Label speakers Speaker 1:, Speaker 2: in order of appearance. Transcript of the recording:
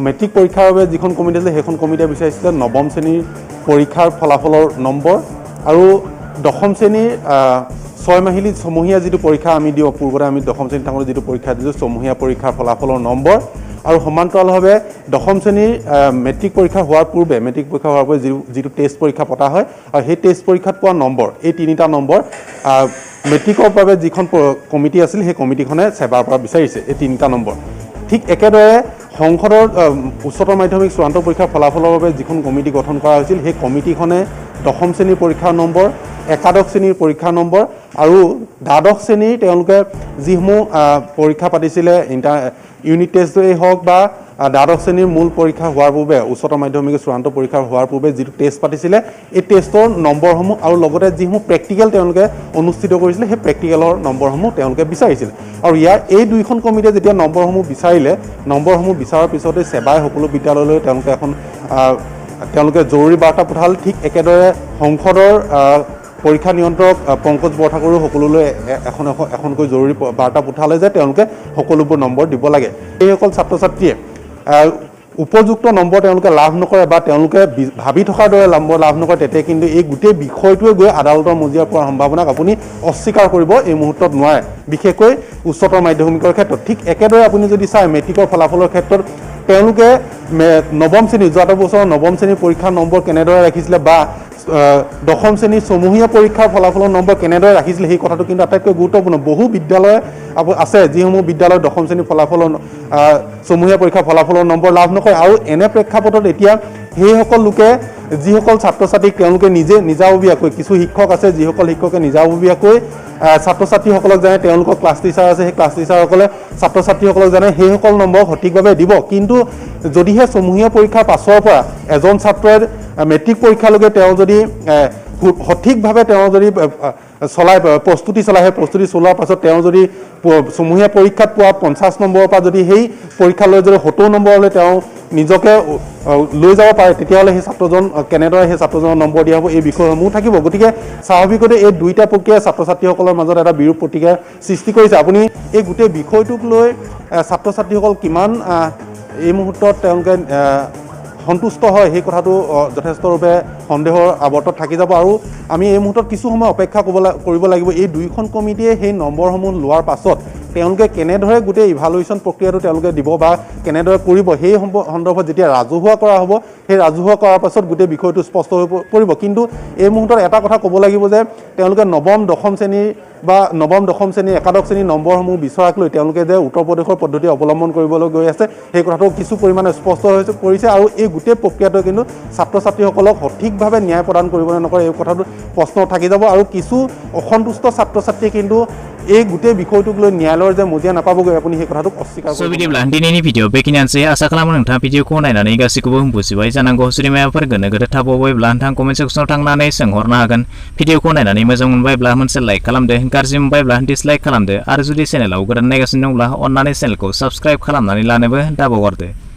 Speaker 1: matric পৰীক্ষাৰ বাবে যিখন কমিটি আছিল সেইখন কমিটিয়ে বিচাৰিছিলে নৱম শ্ৰেণীৰ পৰীক্ষাৰ ফলাফলৰ নম্বৰ আৰু দশম শ্ৰেণীৰ ছয়মাহিলী ছমহীয়া যিটো পৰীক্ষা আমি দিওঁ পূৰ্বতে আমি দশম শ্ৰেণীত থাকোঁতে যিটো পৰীক্ষা দিছোঁ ছমহীয়া পৰীক্ষাৰ ফলাফলৰ নম্বৰ আৰু সমান্তৰালভাৱে দশম শ্ৰেণীৰ মেট্ৰিক পৰীক্ষা হোৱাৰ পূৰ্বে যিটো টেষ্ট পৰীক্ষা পতা হয় আৰু সেই টেষ্ট পৰীক্ষাত পোৱা নম্বৰ এই তিনিটা নম্বৰ মেট্ৰিকৰ বাবে যিখন কমিটি আছিল সেই কমিটিখনে সেৱাৰ পৰা বিচাৰিছে এই তিনিটা নম্বৰ ঠিক একেদৰে সংসদৰ উচ্চতৰ মাধ্যমিক চূড়ান্ত পৰীক্ষাৰ ফলাফলৰ বাবে যিখন কমিটি গঠন কৰা হৈছিল সেই কমিটিখনে দশম শ্ৰেণীৰ পৰীক্ষাৰ নম্বৰ একাদশ শ্ৰেণীৰ পৰীক্ষাৰ নম্বৰ আৰু দ্বাদশ শ্ৰেণীৰ তেওঁলোকে যিসমূহ পৰীক্ষা পাতিছিলে ইউনিট টেষ্টেই হওক বা দ্বাদশ শ্ৰেণীৰ মূল পৰীক্ষা হোৱাৰ পূৰ্বে উচ্চতৰ মাধ্যমিক চূড়ান্ত পৰীক্ষা হোৱাৰ পূৰ্বে যিটো টেষ্ট পাতিছিলে এই টেষ্টৰ নম্বৰসমূহ আৰু লগতে যিসমূহ প্ৰেক্টিকেল তেওঁলোকে অনুষ্ঠিত কৰিছিলে সেই প্ৰেক্টিকেলৰ নম্বৰসমূহ তেওঁলোকে বিচাৰিছিল আৰু ইয়াৰ এই দুইখন কমিটিয়ে যেতিয়া নম্বৰসমূহ বিচাৰিলে নম্বৰসমূহ বিচাৰাৰ পিছতে সেৱাই সকলো বিদ্যালয়লৈ তেওঁলোকে জৰুৰী বাৰ্তা পঠাল ঠিক একেদৰে সংসদৰ পৰীক্ষা নিয়ন্ত্ৰক পংকজ বৰঠাকুৰেও সকলোলৈ এখনকৈ জৰুৰী বাৰ্তা পঠালে যে তেওঁলোকে সকলোবোৰ নম্বৰ দিব লাগে এইসকল ছাত্ৰ ছাত্ৰীয়ে উপযুক্ত নম্বৰ তেওঁলোকে লাভ নকৰে বা তেওঁলোকে ভাবি থকাৰ দৰে নম্বৰ লাভ নকৰে তেতিয়া কিন্তু এই গোটেই বিষয়টোৱে গৈ আদালতৰ মজিয়াৰ পোৱাৰ সম্ভাৱনাক আপুনি অস্বীকাৰ কৰিব এই মুহূৰ্তত নোৱাৰে বিশেষকৈ উচ্চতৰ মাধ্যমিকৰ ক্ষেত্ৰত ঠিক একেদৰে আপুনি যদি চায় মেট্ৰিকৰ ফলাফলৰ ক্ষেত্ৰত তেওঁলোকে নৱম শ্ৰেণীৰ যোৱা বছৰৰ নৱম শ্ৰেণীৰ পৰীক্ষাৰ নম্বৰ কেনেদৰে ৰাখিছিলে বা দশম শ্ৰেণীৰ ছমহীয়া পৰীক্ষাৰ ফলাফলৰ নম্বৰ কেনেদৰে ৰাখিছিলে সেই কথাটো কিন্তু আটাইতকৈ গুৰুত্বপূৰ্ণ বহু বিদ্যালয় আছে যিসমূহ বিদ্যালয় দশম শ্ৰেণীৰ ফলাফলৰ ছমহীয়া পৰীক্ষাৰ ফলাফলৰ নম্বৰ লাভ নকৰে আৰু এনে প্ৰেক্ষাপটত এতিয়া সেইসকল লোকে যিসকল ছাত্ৰ ছাত্ৰীক তেওঁলোকে নিজাববীয়াকৈ কিছু শিক্ষক আছে যিসকল শিক্ষকে নিজাববীয়াকৈ ছাত্ৰ ছাত্ৰীসকলক জানে তেওঁলোকৰ ক্লাছ টিচাৰ আছে সেই ক্লাছ টিচাৰসকলে ছাত্ৰ ছাত্ৰীসকলক জানে সেইসকল নম্বৰ সঠিকভাৱে দিব কিন্তু যদিহে ছমহীয়া পৰীক্ষাৰ পাছৰ পৰা এজন ছাত্ৰই মেট্ৰিক পৰীক্ষালৈকে তেওঁ যদি সঠিকভাৱে তেওঁ যদি প্ৰস্তুতি চলাই সেই প্ৰস্তুতি চলোৱাৰ পাছত তেওঁ যদি ছমহীয়া পৰীক্ষাত পোৱা 50 নম্বৰৰ পৰা যদি সেই পৰীক্ষালৈ যদি 70 নম্বৰলৈ তেওঁ নিজকে লৈ যাব পাৰে তেতিয়াহ'লে সেই ছাত্ৰজন কেনেদৰে সেই ছাত্ৰজনৰ নম্বৰ দিয়া হ'ব এই বিষয়সমূহ থাকিব গতিকে স্বাভাৱিকতে এই দুইটা প্ৰক্ৰিয়াই ছাত্ৰ ছাত্ৰীসকলৰ মাজত এটা বিৰূপ প্ৰতিক্ৰিয়াৰ সৃষ্টি কৰিছে আপুনি এই গোটেই বিষয়টোক লৈ ছাত্ৰ ছাত্ৰীসকল কিমান এই মুহূৰ্তত তেওঁলোকে সন্তুষ্ট হয় সেই কথাটো যথেষ্টৰূপে সন্দেহৰ আৱৰ্তত থাকি যাব আৰু আমি এই মুহূৰ্তত কিছু সময় অপেক্ষা কৰিব লাগিব এই দুইখন কমিটিয়ে সেই নম্বৰসমূহ লোৱাৰ পাছত তেওঁলোকে কেনেদৰে গোটেই ইভালুৱেশ্যন প্ৰক্ৰিয়াটো তেওঁলোকে দিব বা কেনেদৰে কৰিব সেই সন্দৰ্ভত যেতিয়া ৰাজহুৱা কৰা হ'ব সেই ৰাজহুৱা কৰাৰ পাছত গোটেই বিষয়টো স্পষ্ট হৈ পৰিব কিন্তু এই মুহূৰ্তত এটা কথা ক'ব লাগিব যে তেওঁলোকে নৱম দশম শ্ৰেণী একাদশ শ্ৰেণীৰ নম্বৰসমূহ বিচৰাক লৈ তেওঁলোকে যে উত্তৰ প্ৰদেশৰ পদ্ধতি অৱলম্বন কৰিবলৈ গৈ আছে সেই কথাটো কিছু পৰিমাণে স্পষ্ট হৈ পৰিছে আৰু এই গোটেই প্ৰক্ৰিয়াটোৱে কিন্তু ছাত্ৰ ছাত্ৰীসকলক সঠিকভাৱে ন্যায় প্ৰদান কৰিবলৈ নকৰে এই কথাটো প্ৰশ্ন থাকি যাব আৰু কিছু অসন্তুষ্ট ছাত্ৰ ছাত্ৰীয়ে কিন্তু এই গোটেই বিষয়টোক লৈ ন্যায়ালয়ৰ যে মজিয়া নাপাবগৈ আপুনি সেই কথাটোক অস্বীকাৰ কৰিব
Speaker 2: बिदिब्ला दिनैनि भिडिअ बेखिनियानोसै आसा खालामो नोंथाङा भिडिअखौ नायनानै गासैखौबो बुजिबाय जानांगौ जुदि माबाफोर गोनो गोथो थाबावबायब्ला नोंथाङा कमेन्ट सेक्सनाव थांनानै सोंहरनो हागोन भिडिअखौ नायनानै मोजां मोनबायब्ला मोनसे लाइक खालामदो गाज्रि मोनबायब्ला डिसलाइक खालामदो आरो जुदि चेनेलाव गोदान नायगासिनो दंब्ला अन्नानै चेनेलखौ साबस्क्राइब खालामनानै लानोबो दाबावगारदो